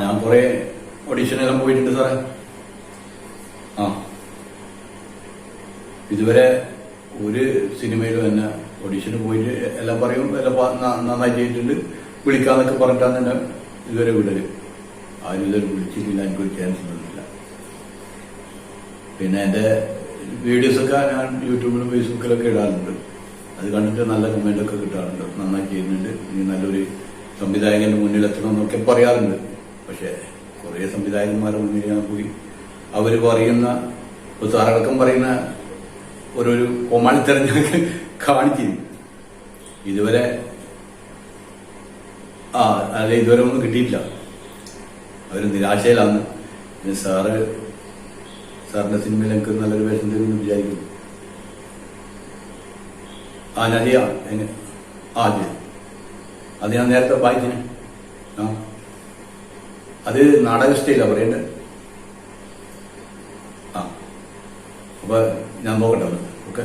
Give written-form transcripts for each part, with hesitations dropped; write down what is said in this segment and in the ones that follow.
ഞാൻ കുറെ ഓഡീഷനെല്ലാം പോയിട്ടുണ്ട് സാറേ. ആ ഇതുവരെ ഒരു സിനിമയിലും തന്നെ ഓഡീഷന് പോയിട്ട് എല്ലാം പറയും, എല്ലാം നന്നായി ചെയ്തിട്ടുണ്ട്, വിളിക്കാന്നൊക്കെ പറഞ്ഞിട്ടാണ് തന്നെ ഇതുവരെ വിടല്. ആരും ഇതുവരെ വിളിച്ചിട്ടില്ല, എനിക്കൊരു ചാൻസ് തന്നില്ല. പിന്നെ എന്റെ വീഡിയോസൊക്കെ ഞാൻ യൂട്യൂബിലും ഫേസ്ബുക്കിലൊക്കെ ഇടാറുണ്ട്. അത് കണ്ടിട്ട് നല്ല കമന്റൊക്കെ കിട്ടാറുണ്ട്, നന്നായി ചെയ്യുന്നുണ്ട്, നീ നല്ലൊരു സംവിധായകന്റെ മുന്നിലെത്തണമെന്നൊക്കെ പറയാറുണ്ട്. പക്ഷെ കുറെ സംവിധായകന്മാരുടെ മുന്നിൽ ഞാൻ പോയി അവര് പറയുന്ന സാറടക്കം പറയുന്ന ഓരോരു കോമാളിത്തരം ഞാൻ കാണിച്ചിരുന്നു. ഇതുവരെ ഇതുവരെ ഒന്നും കിട്ടിയിട്ടില്ല. അവര് നിരാശയിലാണ്. സാറിന്റെ സിനിമയിൽ എനിക്ക് നല്ലൊരു വേഷം തരുമെന്ന് വിചാരിക്കുന്നു. നദിയാ അത് ഞാൻ നേരത്തെ വായിച്ചിന്. അത് നാടക സ്റ്റൈലാ പറയണ്ടേ. അപ്പൊ ഞാൻ നോക്കട്ടെ. ഓക്കെ.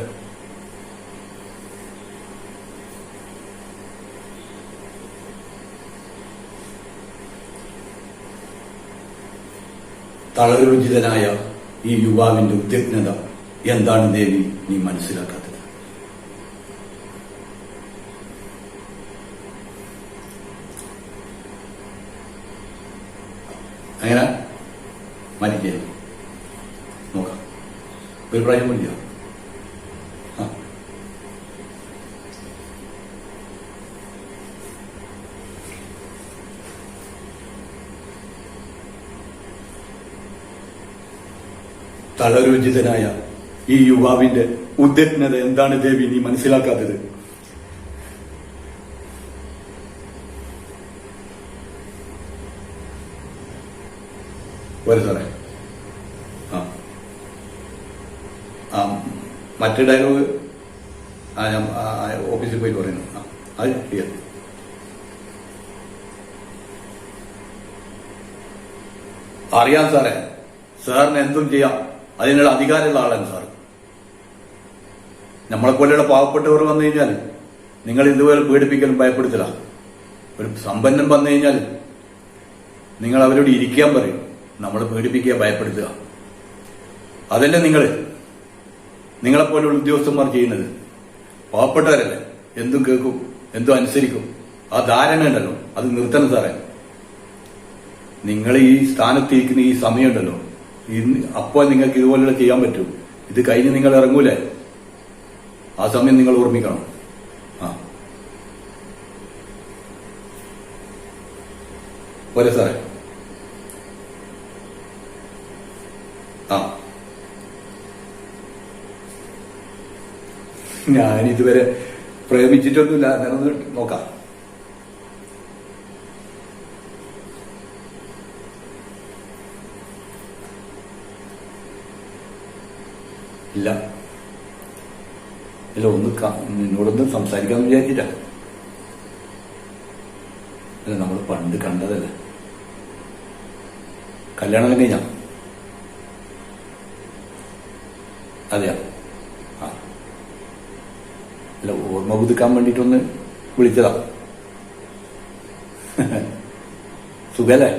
തളരുചിതനായ ഈ യുവാവിന്റെ ഉദ്വിഗ്നത എന്താണ് ദേവി നീ മനസ്സിലാക്കാത്തത്? അങ്ങനെ മാറ്റിക്കേ നോക്കാം. ഒരു പ്രായം മതിയോ? തളരുചിതനായ ഈ യുവാവിന്റെ ഉദ്വിഗ്നത എന്താണ് ദേവി നീ മനസ്സിലാക്കാത്തത്? വരും സാറേ. മറ്റു ഡയലോഗ് ഞാൻ ഓഫീസിൽ പോയി പറയുന്നു. അത് ക്ലിയർ. അറിയാം സാറേ, സാറിന് എന്തും ചെയ്യാം, അതിനുള്ള അധികാരമുള്ള ആളാണ് സാർ. നമ്മളെപ്പോലെയുള്ള പാവപ്പെട്ടവർ വന്നു കഴിഞ്ഞാൽ നിങ്ങൾ ഇതുപോലെ പീഡിപ്പിക്കലും ഭയപ്പെടുത്തില്ല. ഒരു സമ്പന്നൻ വന്നു കഴിഞ്ഞാൽ നിങ്ങൾ അവരോട് ഇരിക്കാൻ പറയും, നമ്മൾ പീഡിപ്പിക്കുക, ഭയപ്പെടുത്തുക. അതല്ലേ നിങ്ങളെപ്പോലുള്ള ഉദ്യോഗസ്ഥന്മാർ ചെയ്യുന്നത്. പാവപ്പെട്ടവരല്ലേ, എന്തും കേൾക്കും, എന്തും അനുസരിക്കും. ആ ധാരണ ഉണ്ടല്ലോ, അത് നിർത്തണം സാറേ. നിങ്ങൾ ഈ സ്ഥാനത്തിരിക്കുന്ന ഈ സമയമുണ്ടല്ലോ, അപ്പോൾ നിങ്ങൾക്ക് ഇതുപോലുള്ള ചെയ്യാൻ പറ്റും. ഇത് കഴിഞ്ഞ് നിങ്ങൾ ഇറങ്ങൂലേ, ആ സമയം നിങ്ങൾ ഓർമ്മിക്കണം. പോരെ സാറേ? ഞാനിതുവരെ പ്രേമിച്ചിട്ടൊന്നുമില്ല. ഞാനൊന്ന് നോക്കാം. ഇല്ല, നിന്നോടൊന്നും സംസാരിക്കാന്ന് വിചാരിച്ചില്ല. അല്ല, നമ്മൾ പണ്ട് കണ്ടതല്ലേ. കല്യാണം കഴിഞ്ഞാ? അതെയാ? അല്ല, ഓർമ്മ പുതുക്കാൻ വേണ്ടിട്ടൊന്ന് വിളിച്ചതാ. സുഖല്ലേ?